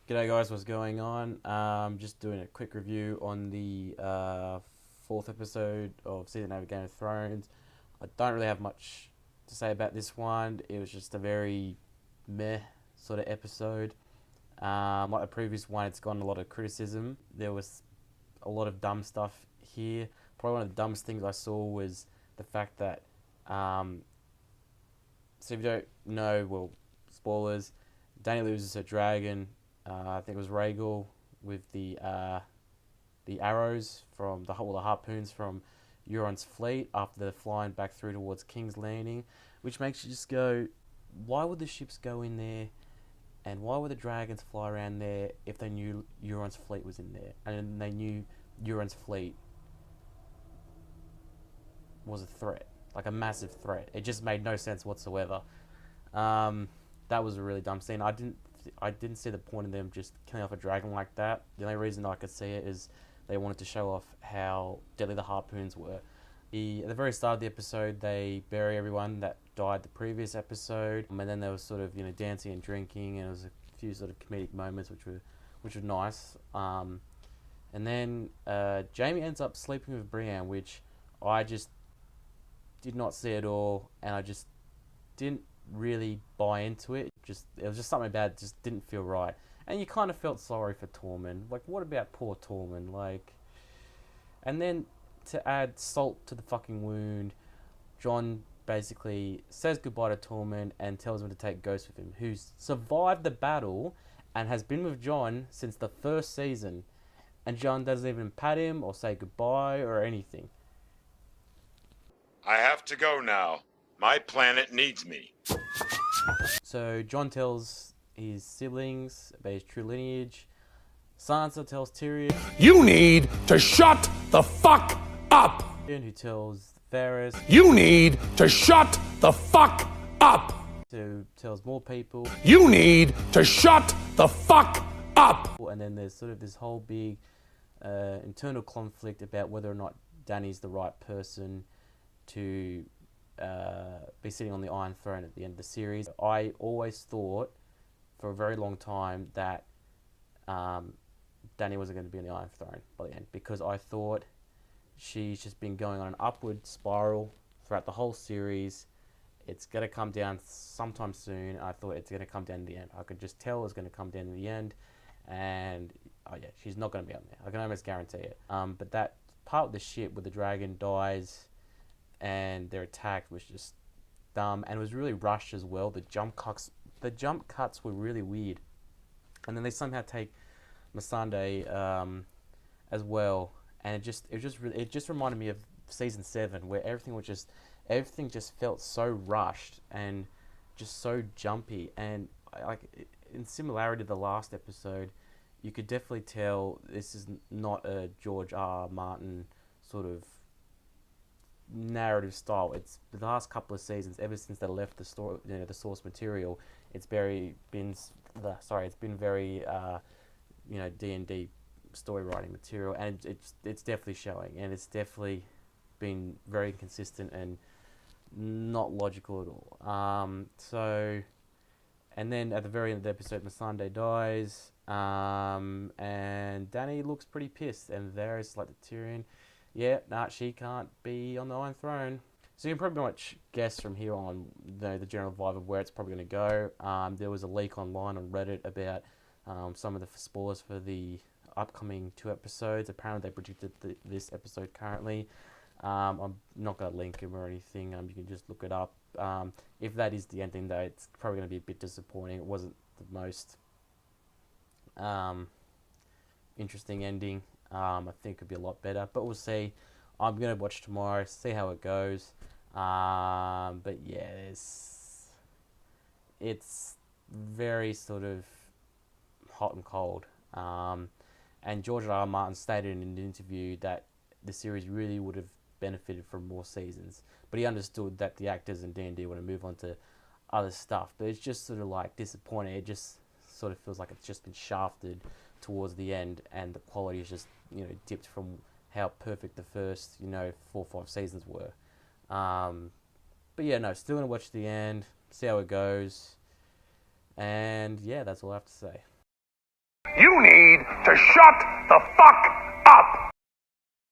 G'day guys, what's going on? Just doing a quick review on the fourth episode of season 8 of Game of Thrones. I don't really have much to say about this one. It was just a very meh sort of episode. Like the previous one, it's gotten a lot of criticism. There was a lot of dumb stuff here. Probably one of the dumbest things I saw was the fact that, so if you don't know, well, spoilers, Dany loses her dragon. I think it was Rhaegal with the arrows from the harpoons from Euron's fleet after they're flying back through towards King's Landing, which makes you just go, why would the ships go in there, and why would the dragons fly around there if they knew Euron's fleet was in there, and they knew Euron's fleet was a threat, like a massive threat? It just made no sense whatsoever. That was a really dumb scene. I didn't see the point in them just killing off a dragon like that. The only reason I could see it is they wanted to show off how deadly the harpoons were. At the very start of the episode, they bury everyone that died the previous episode, and then there was sort of dancing and drinking, and there was a few sort of comedic moments which were nice. And then Jaime ends up sleeping with Brienne, which I just did not see at all, and I just didn't really buy into it. It was just something about it just didn't feel right, and you kind of felt sorry for Tormund. Like, what about poor Tormund? Like, and then to add salt to the fucking wound, Jon basically says goodbye to Tormund and tells him to take Ghost with him, who's survived the battle and has been with Jon since the first season, and Jon doesn't even pat him or say goodbye or anything. I have to go now. My planet needs me. So Jon tells his siblings about his true lineage. Sansa tells Tyrion. You need to shut the fuck up! Who tells Varys. You need to shut the fuck up! Who tells more people. You need to shut the fuck up! And then there's sort of this whole big internal conflict about whether or not Dany's the right person to be sitting on the Iron Throne at the end of the series. I always thought for a very long time that Dany wasn't going to be on the Iron Throne by the end, because I thought she's just been going on an upward spiral throughout the whole series. It's going to come down sometime soon. I thought it's going to come down in the end. I could just tell it was going to come down in the end, and oh yeah, she's not going to be on there. I can almost guarantee it. But that part of the ship where the dragon dies and they're attacked was just dumb, and it was really rushed as well. The jump cuts were really weird, and then they somehow take Missandei as well, and it just reminded me of season 7, where everything just felt so rushed and just so jumpy, and like in similarity to the last episode, you could definitely tell this is not a George R. Martin sort of narrative style. It's the last couple of seasons, ever since they left the story, the source material, it's been very D&D story writing material, and it's definitely showing, and it's definitely been very consistent and not logical at all. So, and then at the very end of the episode, Missandei dies, and Dany looks pretty pissed, and Varys like the Tyrion, yeah, she can't be on the Iron Throne. So you can pretty much guess from here on the general vibe of where it's probably going to go. There was a leak online on Reddit about some of the spoilers for the upcoming 2 episodes. Apparently they predicted this episode currently. I'm not going to link them or anything. You can just look it up. If that is the ending, though, it's probably going to be a bit disappointing. It wasn't the most interesting ending. I think it could be a lot better, but we'll see. I'm going to watch tomorrow, see how it goes. But yeah, it's very sort of hot and cold. And George R. R. Martin stated in an interview that the series really would have benefited from more seasons, but he understood that the actors in D&D want to move on to other stuff. But it's just sort of like disappointing. It just sort of feels like it's just been shafted towards the end, and the quality is just dipped from how perfect the first 4 or 5 seasons were. But yeah, no, still gonna watch the end, see how it goes, and yeah, that's all I have to say. to shut the fuck